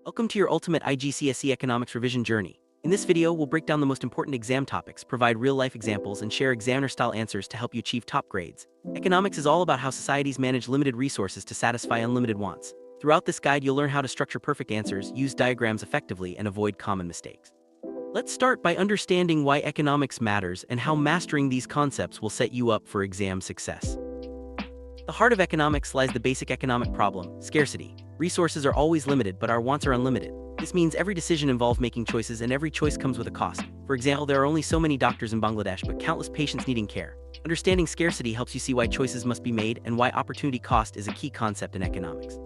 Welcome to your ultimate IGCSE economics revision journey. In this video, we'll break down the most important exam topics, provide real-life examples, and share examiner-style answers to help you achieve top grades. Economics is all about how societies manage limited resources to satisfy unlimited wants. Throughout this guide, you'll learn how to structure perfect answers, use diagrams effectively, and avoid common mistakes. Let's start by understanding why economics matters and how mastering these concepts will set you up for exam success. At the heart of economics lies the basic economic problem: scarcity. Resources are always limited, but our wants are unlimited. This means every decision involves making choices, and every choice comes with a cost. For example, there are only so many doctors in Bangladesh, but countless patients needing care. Understanding scarcity helps you see why choices must be made and why opportunity cost is a key concept in economics.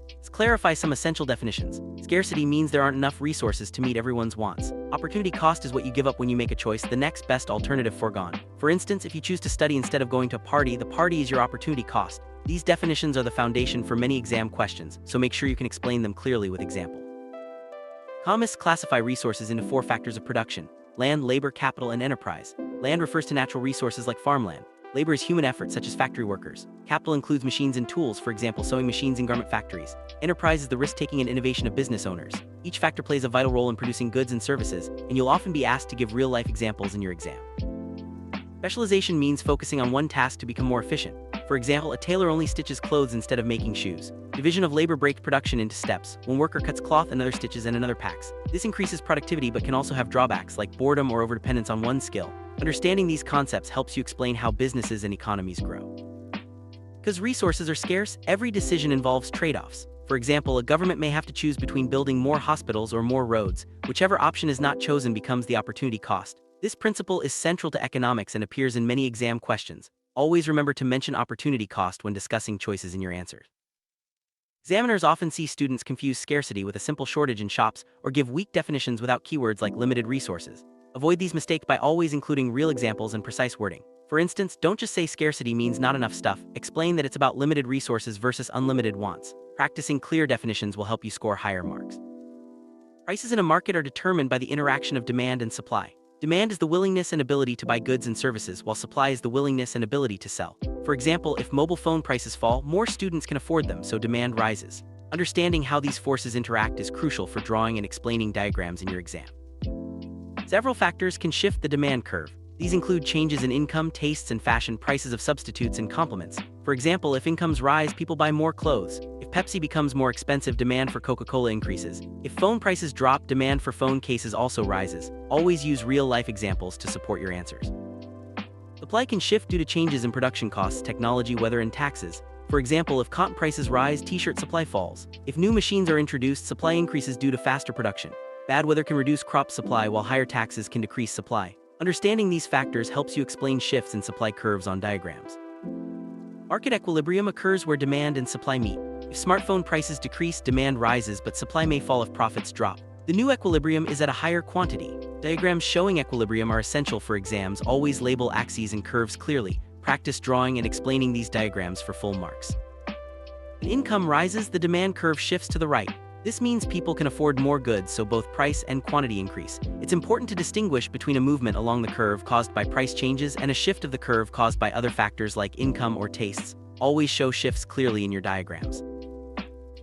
Let's clarify some essential definitions. Scarcity means there aren't enough resources to meet everyone's wants. Opportunity cost is what you give up when you make a choice, the next best alternative foregone. For instance, if you choose to study instead of going to a party, the party is your opportunity cost. These definitions are the foundation for many exam questions, so make sure you can explain them clearly with example. Economists classify resources into four factors of production: land, labor, capital, and enterprise. Land refers to natural resources like farmland. Labor is human effort, such as factory workers. Capital includes machines and tools, for example, sewing machines in garment factories. Enterprise is the risk-taking and innovation of business owners. Each factor plays a vital role in producing goods and services, and you'll often be asked to give real-life examples in your exam. Specialization means focusing on one task to become more efficient. For example, a tailor only stitches clothes instead of making shoes. Division of labor breaks production into steps. One worker cuts cloth, another stitches, and another packs. This increases productivity but can also have drawbacks like boredom or overdependence on one skill. Understanding these concepts helps you explain how businesses and economies grow. Because resources are scarce, every decision involves trade-offs. For example, a government may have to choose between building more hospitals or more roads. Whichever option is not chosen becomes the opportunity cost. This principle is central to economics and appears in many exam questions. Always remember to mention opportunity cost when discussing choices in your answers. Examiners often see students confuse scarcity with a simple shortage in shops or give weak definitions without keywords like limited resources. Avoid these mistakes by always including real examples and precise wording. For instance, don't just say scarcity means not enough stuff. Explain that it's about limited resources versus unlimited wants. Practicing clear definitions will help you score higher marks. Prices in a market are determined by the interaction of demand and supply. Demand is the willingness and ability to buy goods and services, while supply is the willingness and ability to sell. For example, if mobile phone prices fall, more students can afford them, so demand rises. Understanding how these forces interact is crucial for drawing and explaining diagrams in your exam. Several factors can shift the demand curve. These include changes in income, tastes, and fashion, prices of substitutes and complements. For example, if incomes rise, people buy more clothes. If Pepsi becomes more expensive, demand for Coca-Cola increases. If phone prices drop, demand for phone cases also rises. Always use real-life examples to support your answers. Supply can shift due to changes in production costs, technology, weather, and taxes. For example, if cotton prices rise, t-shirt supply falls. If new machines are introduced, supply increases due to faster production. Bad weather can reduce crop supply, while higher taxes can decrease supply. Understanding these factors helps you explain shifts in supply curves on diagrams. Market equilibrium occurs where demand and supply meet. If smartphone prices decrease, demand rises, but supply may fall if profits drop. The new equilibrium is at a higher quantity. Diagrams showing equilibrium are essential for exams. Always label axes and curves clearly. Practice drawing and explaining these diagrams for full marks. When income rises, the demand curve shifts to the right. This means people can afford more goods, so both price and quantity increase. It's important to distinguish between a movement along the curve caused by price changes and a shift of the curve caused by other factors like income or tastes. Always show shifts clearly in your diagrams.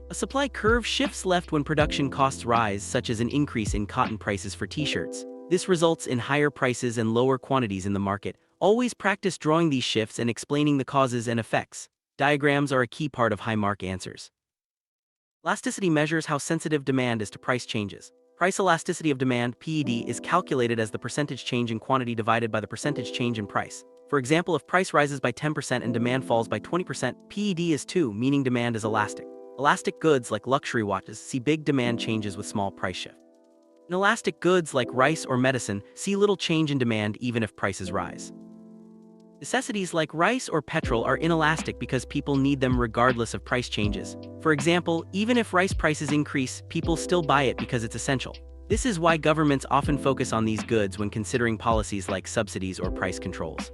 A supply curve shifts left when production costs rise, such as an increase in cotton prices for t-shirts. This results in higher prices and lower quantities in the market. Always practice drawing these shifts and explaining the causes and effects. Diagrams are a key part of high-mark answers. Elasticity measures how sensitive demand is to price changes. Price elasticity of demand, PED, is calculated as the percentage change in quantity divided by the percentage change in price. For example, if price rises by 10% and demand falls by 20%, PED is 2, meaning demand is elastic. Elastic goods like luxury watches see big demand changes with small price shift. Inelastic goods like rice or medicine see little change in demand even if prices rise. Necessities like rice or petrol are inelastic because people need them regardless of price changes. For example, even if rice prices increase, people still buy it because it's essential. This is why governments often focus on these goods when considering policies like subsidies or price controls.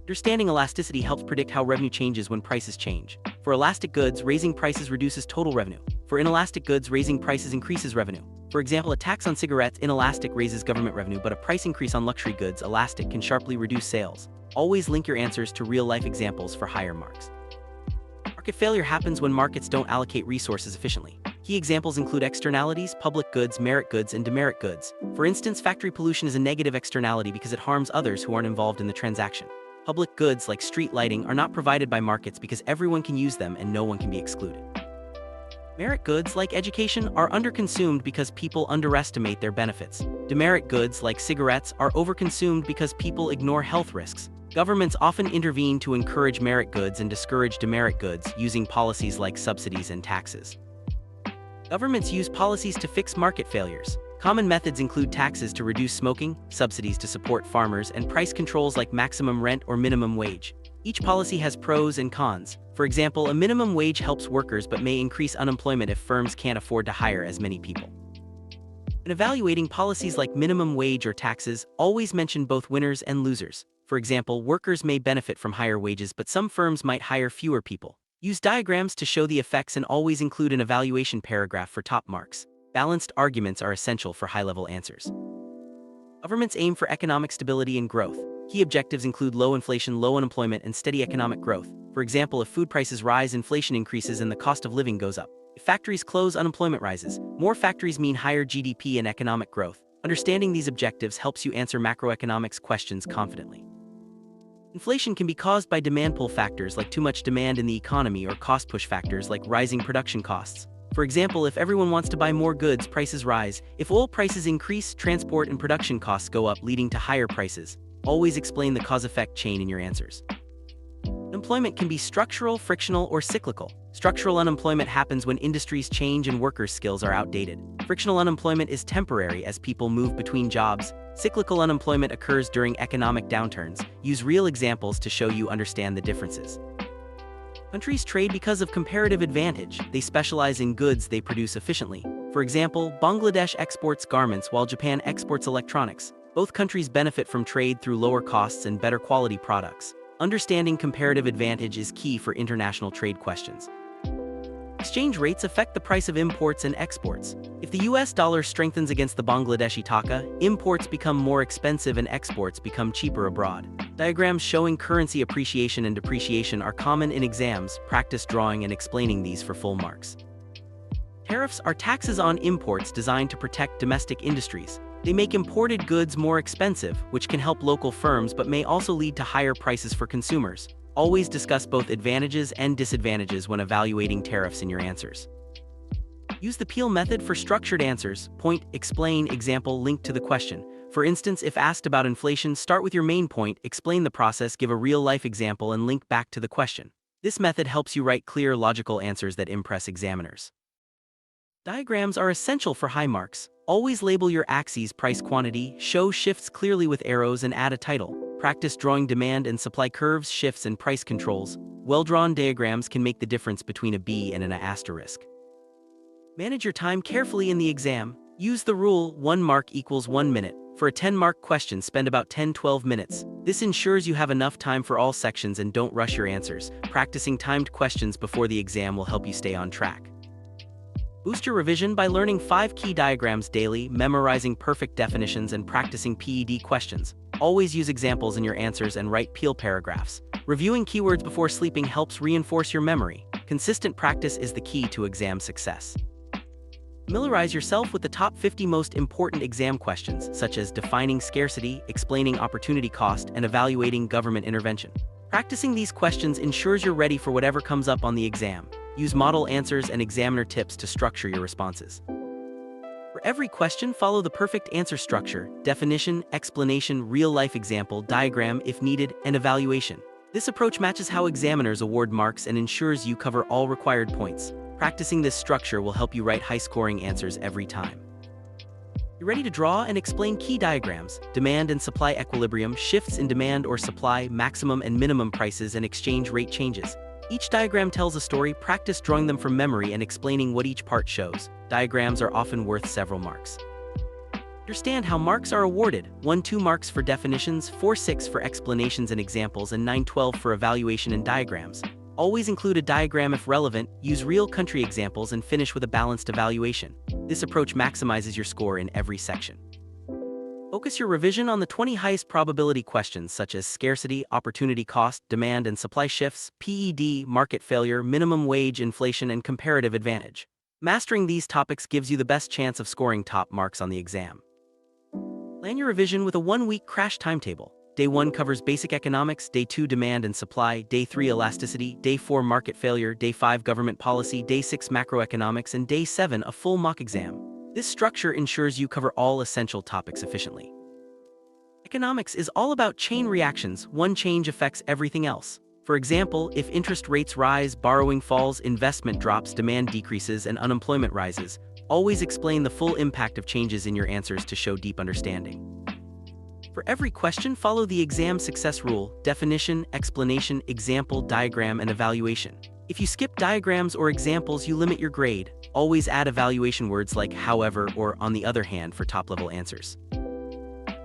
Understanding elasticity helps predict how revenue changes when prices change. For elastic goods, raising prices reduces total revenue. For inelastic goods, raising prices increases revenue. For example, a tax on cigarettes, inelastic, raises government revenue, but a price increase on luxury goods, elastic, can sharply reduce sales. Always link your answers to real-life examples for higher marks. Market failure happens when markets don't allocate resources efficiently. Key examples include externalities, public goods, merit goods, and demerit goods. For instance, factory pollution is a negative externality because it harms others who aren't involved in the transaction. Public goods, like street lighting, are not provided by markets because everyone can use them and no one can be excluded. Merit goods, like education, are underconsumed because people underestimate their benefits. Demerit goods, like cigarettes, are overconsumed because people ignore health risks. Governments often intervene to encourage merit goods and discourage demerit goods using policies like subsidies and taxes. Governments use policies to fix market failures. Common methods include taxes to reduce smoking, subsidies to support farmers, and price controls like maximum rent or minimum wage. Each policy has pros and cons. For example, a minimum wage helps workers but may increase unemployment if firms can't afford to hire as many people. In evaluating policies like minimum wage or taxes, always mention both winners and losers. For example, workers may benefit from higher wages, but some firms might hire fewer people. Use diagrams to show the effects and always include an evaluation paragraph for top marks. Balanced arguments are essential for high-level answers. Governments aim for economic stability and growth. Key objectives include low inflation, low unemployment, and steady economic growth. For example, if food prices rise, inflation increases and the cost of living goes up. If factories close, unemployment rises. More factories mean higher GDP and economic growth. Understanding these objectives helps you answer macroeconomics questions confidently. Inflation can be caused by demand pull factors like too much demand in the economy or cost push factors like rising production costs. For example, if everyone wants to buy more goods, prices rise. If oil prices increase, transport and production costs go up, leading to higher prices. Always explain the cause-effect chain in your answers. Unemployment can be structural, frictional, or cyclical. Structural unemployment happens when industries change and workers' skills are outdated. Frictional unemployment is temporary as people move between jobs. Cyclical unemployment occurs during economic downturns. Use real examples to show you understand the differences. Countries trade because of comparative advantage. They specialize in goods they produce efficiently. For example, Bangladesh exports garments while Japan exports electronics. Both countries benefit from trade through lower costs and better quality products. Understanding comparative advantage is key for international trade questions. Exchange rates affect the price of imports and exports. If the US dollar strengthens against the Bangladeshi taka, imports become more expensive and exports become cheaper abroad. Diagrams showing currency appreciation and depreciation are common in exams. Practice drawing and explaining these for full marks. Tariffs are taxes on imports designed to protect domestic industries. They make imported goods more expensive, which can help local firms but may also lead to higher prices for consumers. Always discuss both advantages and disadvantages when evaluating tariffs in your answers. Use the Peel method for structured answers. Point, explain, example, link to the question. For instance, if asked about inflation, start with your main point, explain the process, give a real-life example, and link back to the question. This method helps you write clear, logical answers that impress examiners. Diagrams are essential for high marks. Always label your axes price quantity, show shifts clearly with arrows, and add a title. Practice drawing demand and supply curves, shifts, and price controls. Well-drawn diagrams can make the difference between a B and an asterisk. Manage your time carefully in the exam. Use the rule 1 mark equals 1 minute. For a 10-mark question, spend about 10-12 minutes. This ensures you have enough time for all sections and don't rush your answers. Practicing timed questions before the exam will help you stay on track. Boost your revision by learning 5 key diagrams daily, memorizing perfect definitions, and practicing PED questions. Always use examples in your answers and write Peel paragraphs. Reviewing keywords before sleeping helps reinforce your memory. Consistent practice is the key to exam success. Familiarize yourself with the top 50 most important exam questions, such as defining scarcity, explaining opportunity cost, and evaluating government intervention. Practicing these questions ensures you're ready for whatever comes up on the exam. Use model answers and examiner tips to structure your responses. For every question, follow the perfect answer structure: definition, explanation, real-life example, diagram if needed, and evaluation. This approach matches how examiners award marks and ensures you cover all required points. Practicing this structure will help you write high-scoring answers every time. You're ready to draw and explain key diagrams: demand and supply equilibrium, shifts in demand or supply, maximum and minimum prices, and exchange rate changes. Each diagram tells a story. Practice drawing them from memory and explaining what each part shows. Diagrams are often worth several marks. Understand how marks are awarded: 1-2 marks for definitions, 4-6 for explanations and examples, and 9-12 for evaluation and diagrams. Always include a diagram if relevant, use real country examples, and finish with a balanced evaluation. This approach maximizes your score in every section. Focus your revision on the 20 highest probability questions such as scarcity, opportunity cost, demand and supply shifts, PED, market failure, minimum wage, inflation, and comparative advantage. Mastering these topics gives you the best chance of scoring top marks on the exam. Plan your revision with a 1-week crash timetable. Day 1 covers basic economics, Day 2 demand and supply, Day 3 elasticity, Day 4 market failure, Day 5 government policy, Day 6 macroeconomics, and Day 7 a full mock exam. This structure ensures you cover all essential topics efficiently. Economics is all about chain reactions. One change affects everything else. For example, if interest rates rise, borrowing falls, investment drops, demand decreases, and unemployment rises, always explain the full impact of changes in your answers to show deep understanding. For every question, follow the exam success rule: definition, explanation, example, diagram, and evaluation. If you skip diagrams or examples, you limit your grade. Always add evaluation words like however or on the other hand for top-level answers.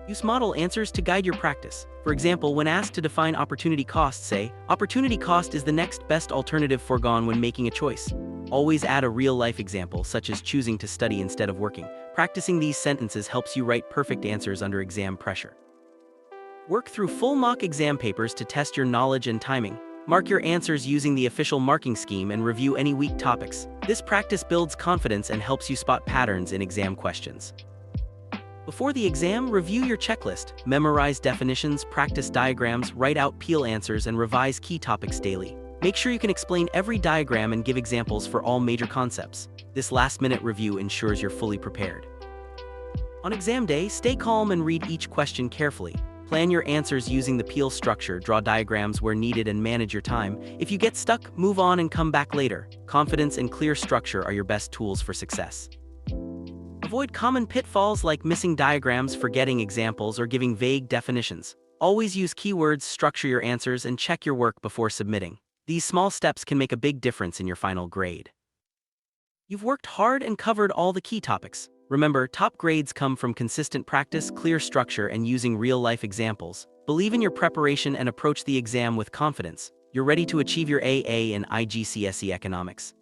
Use model answers to guide your practice. For example, when asked to define opportunity cost, say, opportunity cost is the next best alternative foregone when making a choice. Always add a real-life example, such as choosing to study instead of working. Practicing these sentences helps you write perfect answers under exam pressure. Work through full mock exam papers to test your knowledge and timing. Mark your answers using the official marking scheme and review any weak topics. This practice builds confidence and helps you spot patterns in exam questions. Before the exam, review your checklist, memorize definitions, practice diagrams, write out peel answers, and revise key topics daily. Make sure you can explain every diagram and give examples for all major concepts. This last-minute review ensures you're fully prepared. On exam day, stay calm and read each question carefully. Plan your answers using the peel structure, draw diagrams where needed, and manage your time. If you get stuck, move on and come back later. Confidence and clear structure are your best tools for success. Avoid common pitfalls like missing diagrams, forgetting examples, or giving vague definitions. Always use keywords, structure your answers, and check your work before submitting. These small steps can make a big difference in your final grade. You've worked hard and covered all the key topics. Remember, top grades come from consistent practice, clear structure, and using real-life examples. Believe in your preparation and approach the exam with confidence. You're ready to achieve your AA in IGCSE Economics.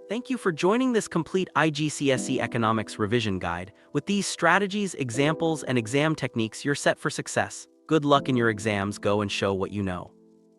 Thank you for joining this complete IGCSE Economics revision guide. With these strategies, examples, and exam techniques, you're set for success. Good luck in your exams. Go and show what you know.